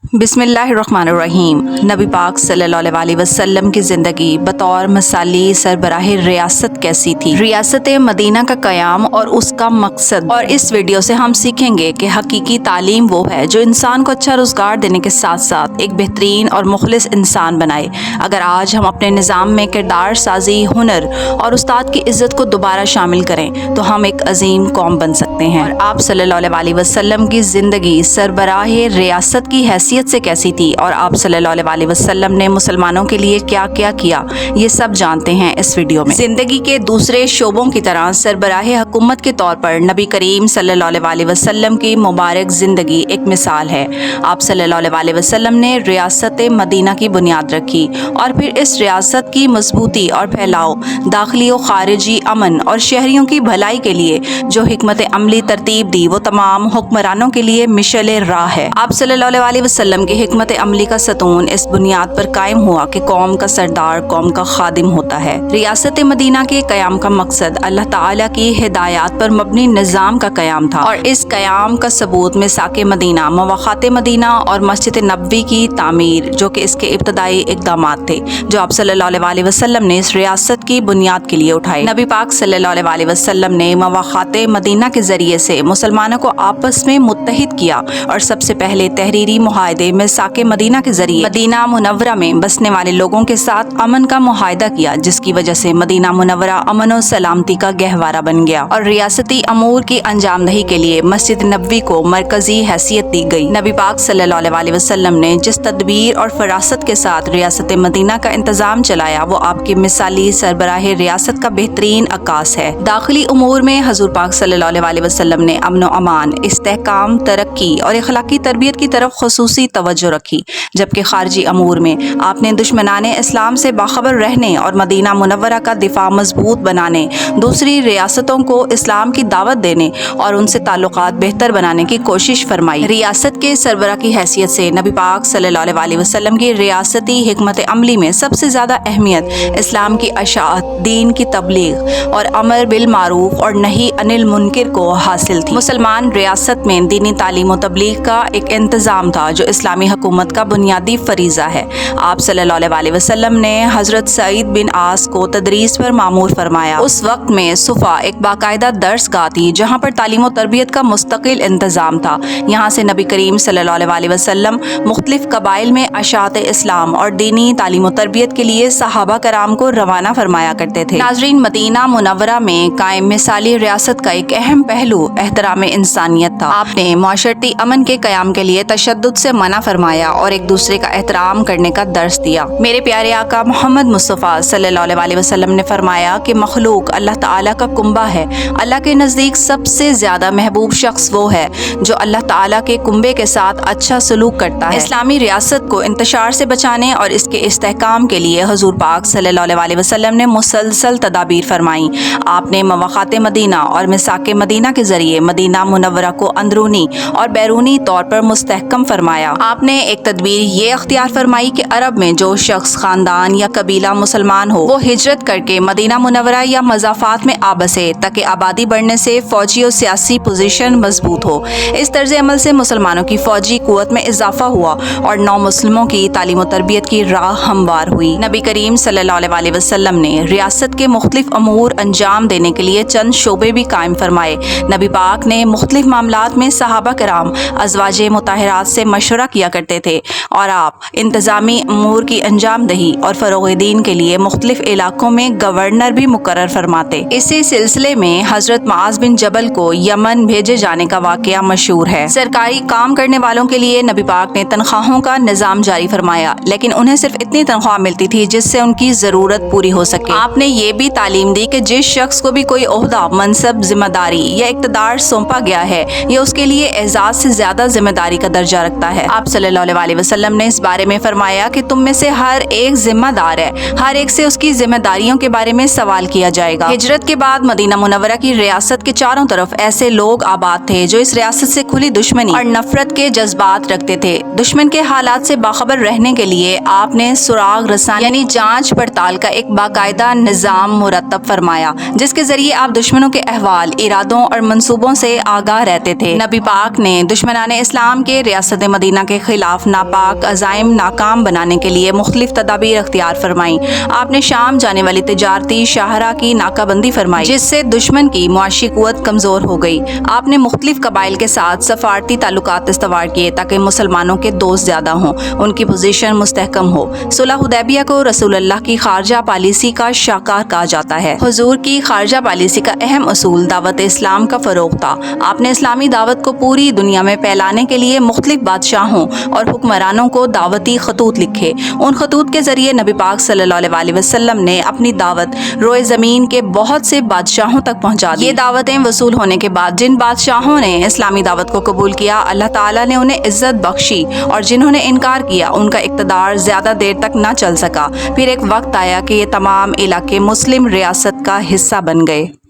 बिस्मिल्लाहिर्रहमानिर्रहीम। नबी पाक सल्लल्लाहु अलैहि वसल्लम की ज़िंदगी बतौर मसाली सरबराह रियासत कैसी थी, रियासत मदीना का क़याम और उसका मकसद। और इस वीडियो से हम सीखेंगे कि हकीकी तालीम वो है जो इंसान को अच्छा रोज़गार देने के साथ साथ एक बेहतरीन और मुखलिस इंसान बनाए। अगर आज हम अपने निज़ाम में किरदार साजी, हुनर और उस्ताद की इज़्ज़त को दोबारा शामिल करें तो हम एक अजीम कौम बन सकते हैं। और आप सल्लल्लाहु अलैहि वसल्लम की ज़िंदगी सरबराह रियासत की हैसियत से कैसी थी और आप सल्लल्लाहु अलैहि वसल्लम ने मुसलमानों के लिए क्या क्या किया, ये सब जानते हैं इस वीडियो में। जिंदगी के दूसरे शोबों की तरह सरबराह हुकूमत के तौर पर नबी करीम सल्लल्लाहु अलैहि वसल्लम की मुबारक जिंदगी एक मिसाल है। आप सल्लल्लाहु अलैहि वसल्लम ने रियासत मदीना की बुनियाद रखी और फिर इस रियासत की मजबूती और फैलाव, दाखिली और खारिजी अमन और शहरियों की भलाई के लिए जो हिकमत अमली तरतीब दी वो तमाम हुक्मरानों के लिए मिशल राह है। आप सल्लल्लाहु अलैहि वसल्लम की हिकमत अमली का सतून इस बुनियाद पर कायम हुआ कि कौम का सरदार कौम का खादिम होता है। रियासत मदीना के क़याम का मकसद अल्लाह ताला की हिदायत पर मबनी निज़ाम का क़याम था और इस क़याम का सबूत मिसाक मदीना, मवाक़ात मदीना और मस्जिद नबवी की तामीर जो कि इसके इब्तदाई इक़दामात थे जो आप सल्लल्लाहु अलैहि वसल्लम ने इस रियासत की बुनियाद के लिए उठाए। नबी पाक सल्लल्लाहु अलैहि वसल्लम ने मवाक़ात मदीना के ज़रिए से मुसलमानों को आपस में मुत्तहिद किया और सबसे पहले तहरीरी मुआहदे मिसाक मदीना के जरिए मदीना मुनव्वरा में बसने वाले लोगों के साथ अमन का मुआहदा किया, जिसकी वजह से मदीना मुनव्वरा अमन और सलामती का गहवारा बन गया और रियासती अमूर की अंजामदही के लिए मस्जिद नबवी को मरकजी हैसियत दी गई। नबी पाक सल्लल्लाहु अलैहि वसल्लम ने जिस तदबीर और फरासत के साथ रियासत मदीना का इंतजाम चलाया वो आपकी मिसाली सरबराह रियासत का बेहतरीन अक्कास है। दाखिली उमूर में हजूर पाक सल्लल्लाहु अलैहि वसल्लम ने अमन व अमान, इस्तेहकाम, तरक्की और अखलाकी तरबियत की तरफ खुसूसी तवज्जो रखी, जबकि खारजी अमूर में आपने दुश्मनाने इस्लाम से बाखबर रहने और मदीना मुनव्वरा का दिफा मजबूत बनाने, दूसरी रियासतों को इस्लाम की दावत देने और उनसे ताल्लुकात बेहतर बनाने की कोशिश फरमाई। रियासत के सरबरा की हैसियत से नबी पाक सल्लल्लाहु अलैहि वसल्लम की रियासती हिकमत अमली में सबसे ज़्यादा अहमियत इस्लाम की अशाअत, दीन की तबलीग और अमर बिल मारूफ और नही अनिल मुनकिर को हासिल थी। मुसलमान रियासत में दीनी तालीम और तबलीग का एक इंतज़ाम था जो इस्लामी हुकूमत का बुनियादी फरीज़ा है। आप सल्लल्लाहु अलैहि वसल्लम ने हज़रत सईद बिन आस को तदरीस पर मामूर फरमाया। उस वक्त में सुफ़ा एक बाकायदा दर्सगाह थी जहाँ पर तालीम और तरबियत का मुस्तकिल इंतज़ाम था। यहाँ से नबी करीम सल्लल्लाहु अलैहि वसल्लम मुख्तलिफ कबाइल में अशात इस्लाम और दीनी तालीम और तरबियत के लिए सहाबा कराम को रवाना फरमाया करते थे। नाज़रीन, मदीना मुनव्वरा में कायम मिसाली रियासत का एक अहम पहलू एहतराम इंसानियत था। आपने माशरती अमन के क़याम के लिए तशद्दुद से मना फरमाया और एक दूसरे का एहतराम करने का दर्स दिया। मेरे प्यारे आका मोहम्मद मुस्तफ़ा सल्लल्लाहु अलैहि वसल्लम ने फरमाया कि मखलूक अल्लाह ताला का कुंबा है। अल्लाह के नज़दीक सबसे ज़्यादा महबूब शख्स वो है जो अल्लाह ताला के कुंबे के साथ अच्छा सलूक करता है। इस्लामी रियासत को इंतशार से बचाने और इसके इस्तेहकाम के लिए हजूर पाक सल्लल्लाहु अलैहि वसल्लम ने मुसलसल तदाबीर फरमाई। आपने मवाक़ात मदीना और मिसाक मदीना के ज़रिए मदीना मुनव्वरा को अंदरूनी और बैरूनी तौर पर मुस्तहकम फरमाया। आपने एक तदबीर ये अख्तियार फरमाई कि अरब में जो शख्स, खानदान या कबीला मुसलमान हो वो हिजरत करके मदीना मुनव्वरा या मज़ाफ़ात में आ बसे ताकि आबादी बढ़ने से फ़ौजी और सियासी पोजीशन मजबूत हो। इस तर्ज अमल से मुसलमानों की फ़ौजी क़ुव्वत में इजाफा हुआ और नौ मुस्लिमों की तालीम और तरबियत की राह हमवार हुई। नबी करीम सल्लल्लाहु अलैहि वसल्लम ने रियासत के मुख्तलिफ अमूर अंजाम देने के लिए चंद शोबे भी कायम फरमाए। नबी पाक ने मुख्तलिफ मामलात में सहाबा कराम अज़वाजे मुताहरात से मशवरा किया करते थे और आप इंतज़ामी अमूर की अंजाम दही और फ़रोग़ दीन के लिए मुख्तलिफ इलाकों में गवर्नर भी मुकर्रर फरमाते। इसी सिलसिले में हज़रत मुआज़ बिन जबल को यमन भेजे जाने का वाक़या मशहूर है। सरकारी काम करने वालों के लिए नबी पाक ने तनख्वाहों का निज़ाम जारी फरमाया, लेकिन उन्हें सिर्फ इतनी तनख्वाह मिलती थी जिससे उनकी ज़रूरत पूरी हो सके। आपने ये भी तालीम दी कि जिस शख्स को भी कोई ओहदा, मनसब, जिम्मेदारी या इक़्तिदार सौंपा गया है ये उसके लिए एजाज़ से ज़्यादा जिम्मेदारी का दर्जा रखता है। आप सल्लल्लाहु अलैहि वसल्लम ने इस बारे में फरमाया कि तुम में से हर एक जिम्मेदार है, हर एक से उसकी जिम्मेदारियों के बारे में सवाल किया जाएगा। हिजरत के बाद मदीना मुनव्वरा की रियासत के चारों तरफ ऐसे लोग आबाद थे जो इस रियासत से खुली दुश्मनी और नफरत के जज्बात रखते थे। दुश्मन के हालात से बाखबर रहने के लिए आपने सुराग रसानी यानी जांच पड़ताल का एक बाकायदा निज़ाम मुरतब फरमाया, जिसके जरिए आप दुश्मनों के अहवाल, इरादों और मंसूबों से आगाह रहते थे। नबी पाक ने दुश्मनाने इस्लाम के रियासत मदीना مدینہ کے خلاف ناپاک عزائم ناکام بنانے کے لیے مختلف تدابیر اختیار فرمائیں۔ آپ نے شام جانے والی تجارتی شاہراہ کی ناکہ بندی فرمائی، جس سے دشمن کی معاشی قوت کمزور ہو گئی۔ آپ نے مختلف قبائل کے ساتھ سفارتی تعلقات استوار کیے تاکہ مسلمانوں کے دوست زیادہ ہوں، ان کی پوزیشن مستحکم ہو۔ صلح حدیبیہ کو رسول اللہ کی خارجہ پالیسی کا شاہکار کہا جاتا ہے۔ حضور کی خارجہ پالیسی کا اہم اصول دعوت اسلام کا فروغ تھا۔ آپ نے اسلامی دعوت کو پوری دنیا میں پھیلانے کے لیے مختلف بادشاہوں اور حکمرانوں کو دعوتی خطوط لکھے۔ ان خطوط کے ذریعے نبی پاک صلی اللہ علیہ وسلم نے اپنی دعوت روئے زمین کے بہت سے بادشاہوں تک پہنچا دی۔ یہ دعوتیں وصول ہونے کے بعد جن بادشاہوں نے اسلامی دعوت کو قبول کیا، اللہ تعالیٰ نے انہیں عزت بخشی، اور جنہوں نے انکار کیا ان کا اقتدار زیادہ دیر تک نہ چل سکا۔ پھر ایک وقت آیا کہ یہ تمام علاقے مسلم ریاست کا حصہ بن گئے۔